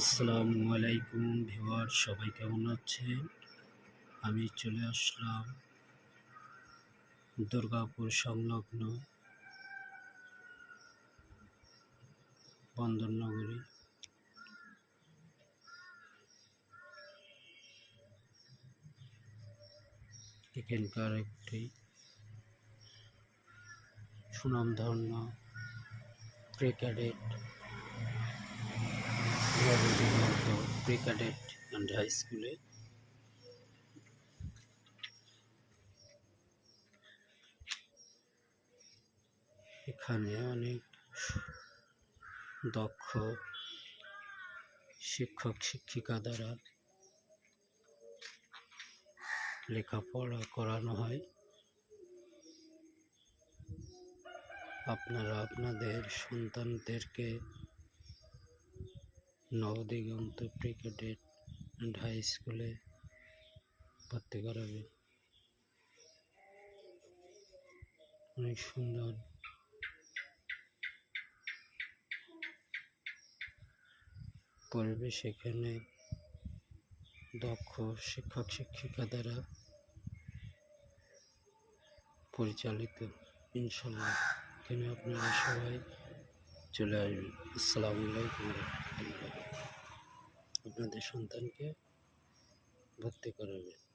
আসসালামু আলাইকুম ভিউয়ার, সবাই কেমন আছেন? আমি চলে আসলাম দুর্গাপুর সংলগ্ন বন্দরনগরী। এখানকার একটি সুনামধন্য প্রি-ক্যাডেট অ্যান্ড হাই স্কুলে এখানে অনেক দক্ষ শিক্ষক শিক্ষিকা দ্বারা লেখাপড়া করানো হয়। আপনারা আপনাদের সন্তানদেরকে নবদিগন্ত প্রি-ক্যাডেট অ্যান্ড হাই স্কুলে ভর্তি করাবেন। অনেক সুন্দর পরিবেশ, এখানে দক্ষ শিক্ষক শিক্ষিকা দ্বারা পরিচালিত। ইনশাল্লাহ এখানে আপনারা সবাই চলে আসবেন। আসসালামু আলাইকুম রাহমাতুল্লাহ। আপনাদের সন্তানকে ভর্তি করাবেন।